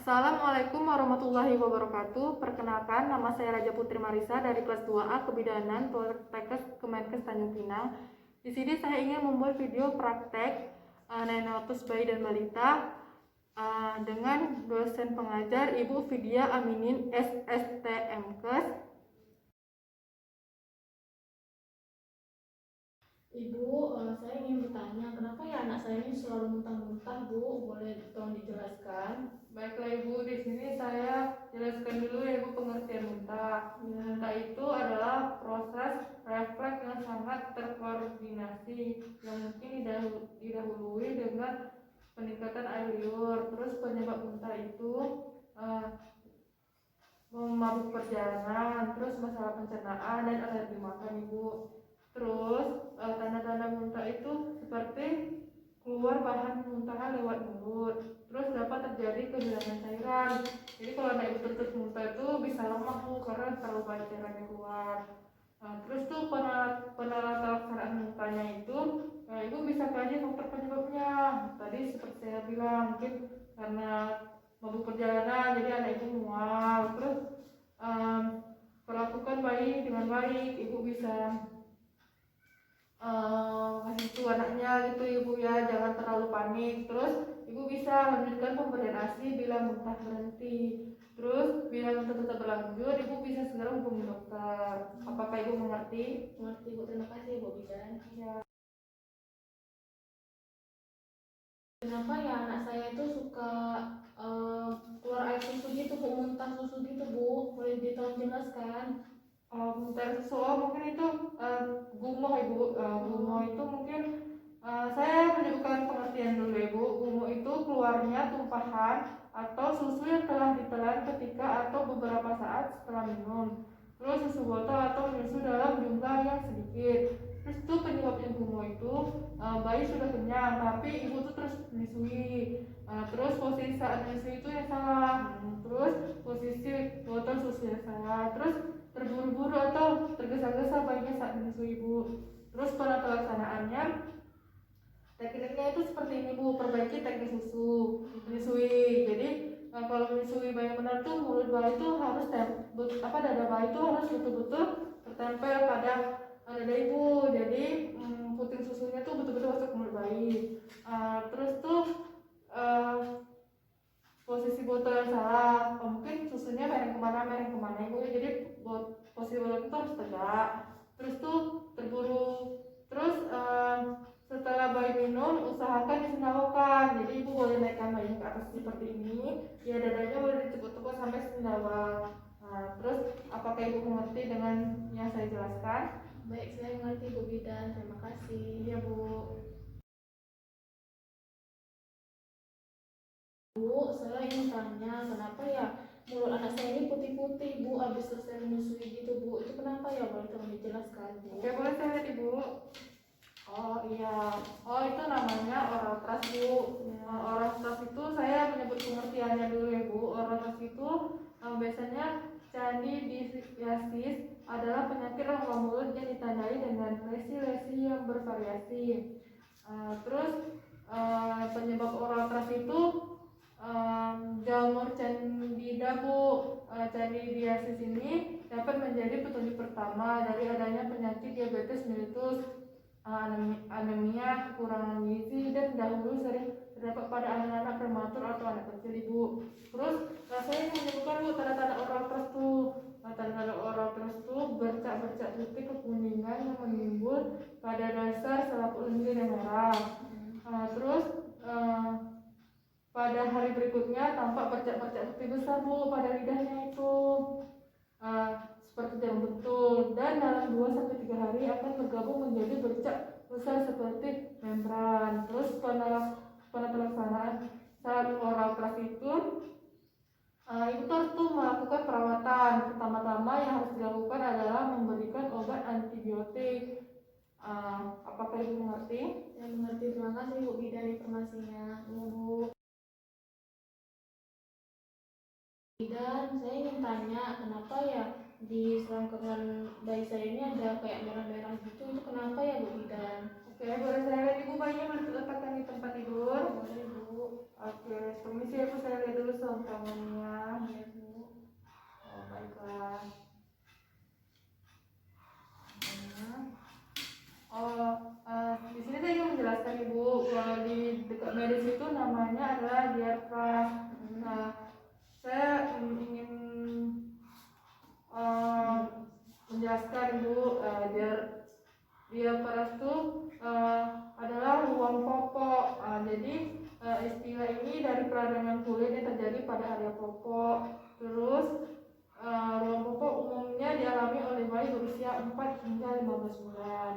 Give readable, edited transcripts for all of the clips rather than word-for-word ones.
Assalamualaikum warahmatullahi wabarakatuh. Perkenalkan, nama saya Raja Putri Marisa dari kelas 2A Kebidanan Poltekkes Kemenkes Tanjung Pinang. Di sini saya ingin membuat video praktek neonatus bayi dan balita dengan dosen pengajar Ibu Vidya Aminin SST Mkes. Ibu, saya ingin bertanya, kenapa ya anak saya ini selalu muntah-muntah, Bu? Boleh tolong dijelaskan? Baiklah Ibu, di sini saya jelaskan dulu ya Ibu pengertian muntah. Muntah itu adalah proses refleks yang sangat terkoordinasi yang mungkin didahului dengan peningkatan air liur. Terus penyebab muntah itu mabuk perjalanan, terus masalah pencernaan dan alergi makan Ibu. Terus tanda-tanda muntah itu seperti keluar bahan muntahan lewat mulut, terus dapat terjadi kehilangan cairan. Jadi kalau anak ibu terus muntah itu bisa lemah Bu, karena terlalu banyak cairannya keluar. Terus tuh penelaksanaan muntahnya itu ibu bisa kaji faktor penyebabnya. Tadi seperti saya bilang, mungkin karena mabuk perjalanan jadi anak ibu mual. Terus perlakukan bayi dengan baik, ibu bisa kasih itu anaknya gitu Ibu ya, jangan terlalu panik. Terus Ibu bisa lanjutkan pemberian ASI bila muntah berhenti. Terus bila muntah tetap berlanjut, Ibu bisa segera hubungi dokter. Apakah Ibu mengerti? Mengerti, Bu. Terima kasih, Bu Bidan. Ya. Kenapa ya anak saya itu suka keluar air susu gitu, Bu? Muntah susu gitu, Bu. Boleh ditolong jelaskan? Muntah susu, mungkin itu gumoh Ibu. Gumoh itu mungkin saya menyebutkan pengertian dulu Ibu. Gumoh itu keluarnya tumpahan atau susu yang telah ditelan ketika atau beberapa saat setelah minum. Terus susu botol atau susu dalam jumlah yang sedikit. Terus itu penyebabnya gumoh itu bayi sudah kenyang tapi ibu tuh terus menyusui. Terus posisi saat menyusui itu yang salah. Terus posisi botol susu yang salah. Terus terburu-buru atau tergesa-gesa bayinya saat menyusui Ibu. Terus pada pelaksanaannya tekniknya itu seperti ini Bu, perbaiki teknik susu menyusui. Jadi kalau menyusui bayi benar tuh mulut bayi itu harus dada bayi itu harus betul-betul tertempel pada dada ibu. Jadi puting susunya tuh betul-betul masuk ke mulut bayi. Terus tuh posisi botol yang salah, mungkin susunya mereng kemana Ibu. Jadi posisi botol itu harus tegak. Terus tuh terburu. Terus setelah bayi minum usahakan disendawakan. Jadi ibu boleh naikkan bayi ke atas seperti ini, ya dadanya boleh ditekuk-tekuk sampai sendawa. Terus apakah ibu mengerti dengan yang saya jelaskan? Baik, saya mengerti, Bu Bidan. Terima kasih. Iya Bu. Bu, saya ingin tanya, kenapa ya mulut anak saya ini putih-putih, Bu, habis selesai menyusui gitu, Bu. Itu kenapa ya? Boleh tolong dijelaskan, Bu? Oke, boleh saya lihat Ibu. Oh iya, itu namanya oral trust Bu. Oral trust itu saya menyebut pengertiannya dulu ya Bu. Oral trust itu biasanya candidiasis adalah penyakit rongga mulut yang ditandai dengan lesi-lesi yang bervariasi. Terus penyebab oral trust itu jamur candida Bu. Candidiasis ini dapat menjadi petunjuk pertama dari adanya penyakit diabetes mellitus, anemia, kekurangan gizi, dan dahulu sering terdapat pada anak-anak prematur atau anak kecil Ibu. Terus saya ingin menyebutkan Bu tanda-tanda oral trust tuh. Tanda-tanda oral trust tuh bercak-bercak putih kekuningan yang menimbul pada dasar selaput lendir yang merah. Terus pada hari berikutnya tampak bercak-bercak putih besar Bu pada lidahnya itu. Seperti jarum betul, dan dalam 2-3 hari akan bergabung menjadi bercak besar seperti membran. Terus pada pelaksanaan saat oral trust itu ibu harus tuh melakukan perawatan. Pertama-tama yang harus dilakukan adalah memberikan obat antibiotik. Apakah ibu mengerti? Saya mengerti. Terima kasih, Bu Bidan, informasinya. Bu. Dan saya ingin tanya, kenapa ya di selangkangan bayi saya ini ada kayak merah-merah gitu, itu kenapa ya, Bu Bidan? Oke, boleh saya lihat Ibu bayinya diletakkan di tempat tidur? Boleh, Bu. Oke, permisi ya Bu, saya lihat dulu selangkangan medis itu namanya adalah diapras. Nah, saya ingin menjelaskan Ibu, diapras itu adalah ruang popok. Jadi istilah ini dari peradangan kulit yang terjadi pada area popok. Terus ruang popok umumnya dialami oleh bayi berusia 4 hingga 15 bulan.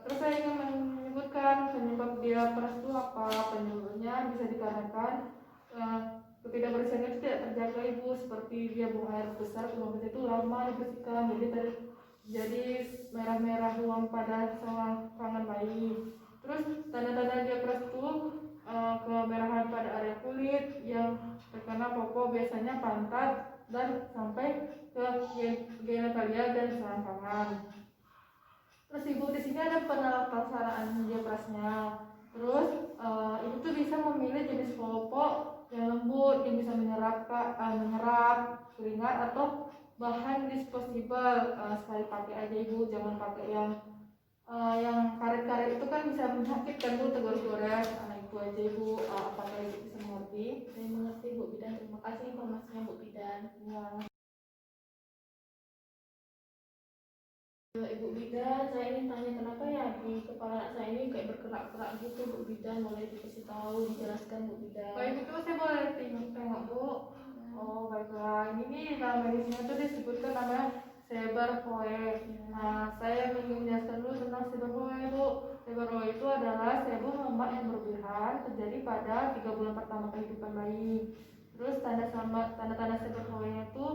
Terus saya ingin menyebutkan penyebab diapras itu apa. Penyebabnya bisa dikarenakan ketidakbersihan itu tidak terjaga Ibu, seperti dia buang air besar, kemudian itu lama dibersihkan, jadi merah-merah ruam pada selangkangan bayi. Terus tanda-tanda diapras itu kemerahan pada area kulit yang terkena popok, biasanya pantat dan sampai ke genitalia dan selangkangan. Terus Ibu, di sini ada pelaksanaan diaprasnya. Terus Ibu tuh bisa memilih jenis popok yang lembut, yang bisa menyerap keringat atau bahan disposable. Sekali pakai aja Ibu, jangan pakai yang karet-karet itu kan bisa menyakitkan Bu, tegor-gores. Itu aja Ibu. Apakah Ibu bisa mengerti? Saya mengerti Bu Bidan, terima kasih informasinya Bu Bidan. Ya. Ibu Bidan, saya ingin tanya kenapa ya di kepala anak saya ini kayak bergerak-gerak gitu Bu Bidan, boleh dikasih tahu, dijelaskan Bu Bidan. Baik, itu saya boleh tengok Bu. Oh baiklah, ini nih dalam medisnya itu disebutkan namanya Seborrheic. Nah, saya ingin menjelaskan dulu tentang Seborrheic Bu. Seborrheic itu adalah sebum lemak yang berlebihan terjadi pada 3 bulan pertama kehidupan bayi. Terus tanda-tanda Seborrheic itu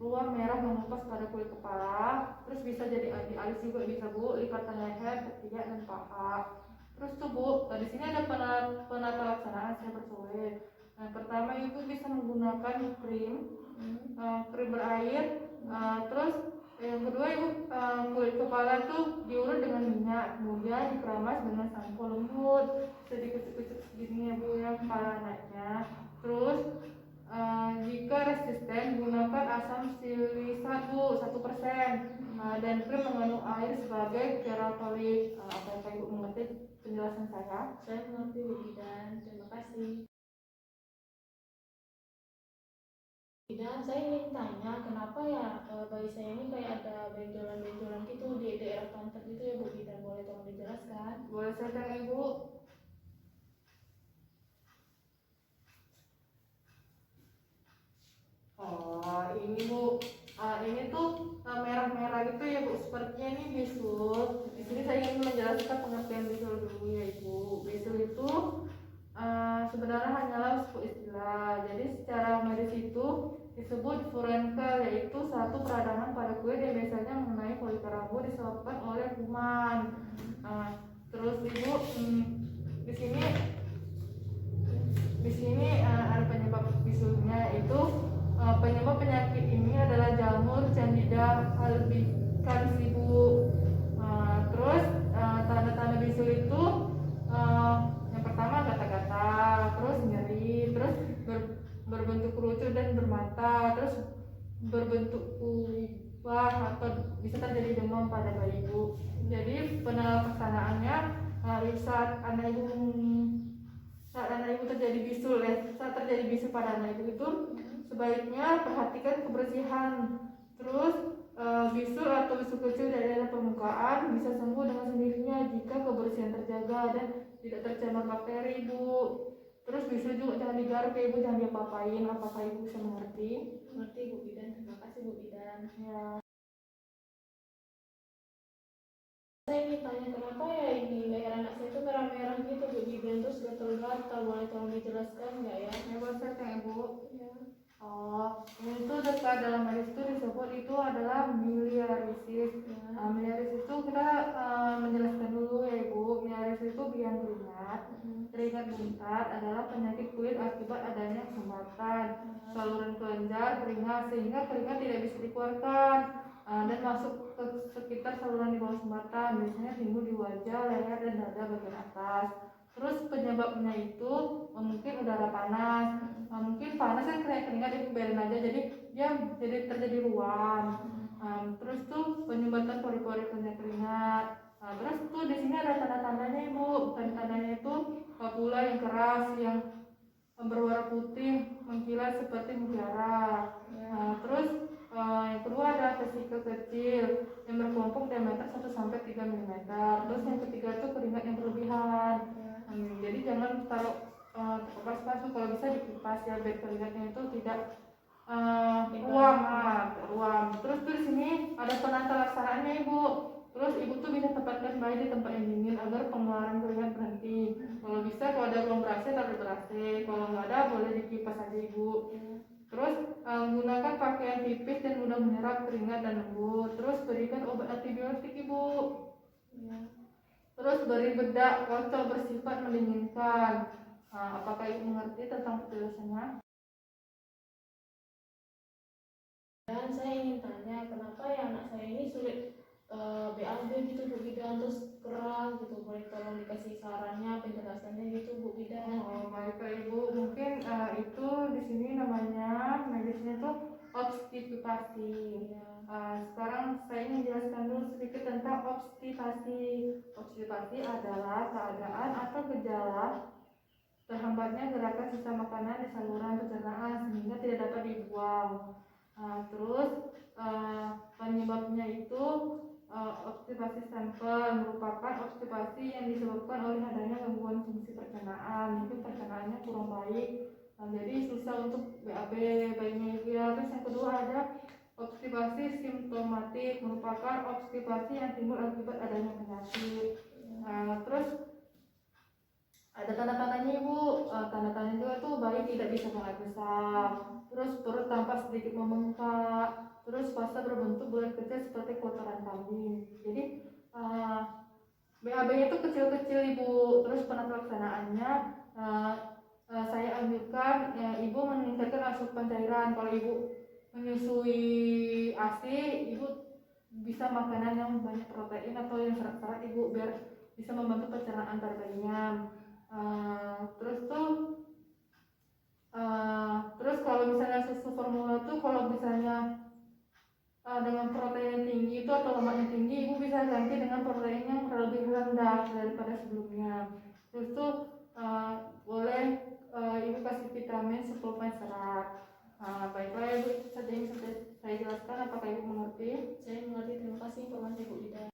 ruam merah mengupas pada kulit kepala. Terus bisa jadi di alis juga bisa Bu, lipatan leher, ketiak dan paha. Terus tuh Bu, di sini ada penata laksanaan Seborrheic. Nah, pertama Ibu bisa menggunakan krim berair. Terus yang kedua Ibu, kulit kepala tuh diurut dengan minyak, kemudian dikeramas dengan sampo lembut, sedikit-sedikit segini ya Bu ya kepala anaknya. Terus jika resisten gunakan asam silisat Bu 1%, dan krim mengandung air sebagai keratolik. Apakah Ibu mengerti penjelasan saya? Saya mengerti Bu Bidan, terima kasih. Dan saya ingin tanya kenapa ya bayi saya ini kayak ada benjolan-benjolan gitu di daerah pantat gitu ya Bu Bidan, boleh tolong dijelaskan? Boleh saya tanya Ibu? Oh ini Bu, ini tuh merah-merah gitu ya Bu, sepertinya ini bisul. Di sini saya ingin menjelaskan pengertian bisul dulu ya Ibu. Bisul itu sebenarnya hanyalah sebuah istilah. Jadi secara medis itu disebut furunkel, yaitu satu peradangan pada kulit yang biasanya mengenai folikel rambut disebabkan oleh kuman. Terus Ibu, di sini ada penyebab bisulnya, itu penyebab penyakit ini adalah jamur Candida albicans Ibu. Terus tanda-tanda bisul itu yang pertama gatal-gatal, terus nyeri, terus berbentuk kerucut dan bermata, terus berbentuk kubah atau bisa terjadi demam pada bayi Ibu. Jadi pelaksanaannya saat anak ibu terjadi bisul saat terjadi bisul pada anak itu sebaiknya perhatikan kebersihan. Terus bisul atau bisul kecil dari daerah permukaan bisa sembuh dengan sendirinya jika kebersihan terjaga dan tidak tercemar bakteri Ibu. Terus bisul juga jangan digaruk ya Ibu, jangan diapa-apain. Apakah Ibu bisa mengerti? Mengerti Bu Bidan, terima kasih Bu Bidan. Ya. Saya ingin tanya kenapa ya di leher anak saya itu merah-merah gitu Bu Bidan, terus gatal-gatal, boleh tolong dijelaskan nggak ya? Boleh saya tanya Ibu? Ya. Oh, ini tuh dekat dalam medis itu disebut itu adalah miliarisis. Ya. Miliarisis itu kita menjelaskan dulu ya Ibu. Miliarisis itu biang keringat. Keringat buntat adalah penyakit kulit akibat adanya sumbatan saluran kelenjar keringat, sehingga keringat tidak bisa dikeluarkan dan masuk ke sekitar saluran di bawah sumbatan. Biasanya timbul di wajah, leher, dan dada bagian atas. Terus penyebabnya itu mungkin udara panas, mungkin panas kan keringat itu biarin aja, jadi dia terjadi ruam. Terus tuh penyumbatan pori-pori keringat, Nah, terus tuh di sini ada tanda-tandanya ibu. Tanda-tandanya itu papula yang keras, yang berwarna putih mengkilat seperti mutiara. Nah, terus yang kedua ada vesikel kecil yang berkelompok diameter 1 sampai 3 mm. Terus yang ketiga itu keringat yang berlebihan. Jadi jangan taruh terkepas pasu, kalau bisa dikipas ya biar keringatnya itu tidak ruam. Terus tuh di sini ada penata laksanaannya ibu. Terus ibu tuh bisa tempatkan bayi di tempat yang dingin agar pengeluaran keringat berhenti. Kalau bisa, kalau ada ruang ber-AC taruh ber-AC, kalau nggak ada boleh dikipas aja ibu. Terus gunakan pakaian tipis dan mudah menyerap keringat dan lembut. Terus berikan obat antibiotik ibu. Terus beri bedak kocok bersifat mendinginkan. Apakah ibu mengerti tentang penjelasannya? Dan saya ingin tanya, kenapa ya anak saya ini sulit BAB gitu Bu Bidan, terus keras gitu, boleh tolong dikasih sarannya, penjelasannya gitu Bu Bidan. Baik ibu, mungkin itu di sini namanya medisnya tuh obstipasi. Sekarang saya ingin jelaskan dulu sedikit tentang obstipasi. Obstipasi adalah keadaan atau gejala terhambatnya gerakan sisa makanan di saluran pencernaan sehingga tidak dapat dibuang. Terus penyebabnya itu obstipasi stempel merupakan obstipasi yang disebabkan oleh adanya gangguan fungsi pencernaan. Mungkin pencernaannya kurang baik, jadi susah untuk BAB bayinya itu ya. Terus yang kedua ada obstipasi simptomatik, merupakan obstipasi yang timbul akibat adanya penyakit. Terus ada tanda-tandanya ibu. Tanda-tandanya juga tuh bayi tidak bisa mulai besar, terus perut tampak sedikit membengkak, terus fase berbentuk bulat kecil seperti kotoran kambing. Jadi BAB-nya itu kecil-kecil ibu. Terus penata laksanaannya saya anjurkan ibu meningkatkan asupan cairan. Kalau ibu menyusui ASI, ibu bisa makanan yang banyak protein atau yang serat-serat ibu, biar bisa membantu pencernaan pada bayinya. Terus kalau misalnya susu formula tuh kalau misalnya dengan protein tinggi itu atau lemaknya tinggi, ibu bisa ganti dengan protein yang lebih rendah daripada sebelumnya. Terus tuh boleh ibu kasih vitamin, suplemen serat. Baiklah ibu, itu saja yang sudah saya jelaskan. Apakah ibu mengerti? Saya mengerti, terima kasih informasi Bu Ida.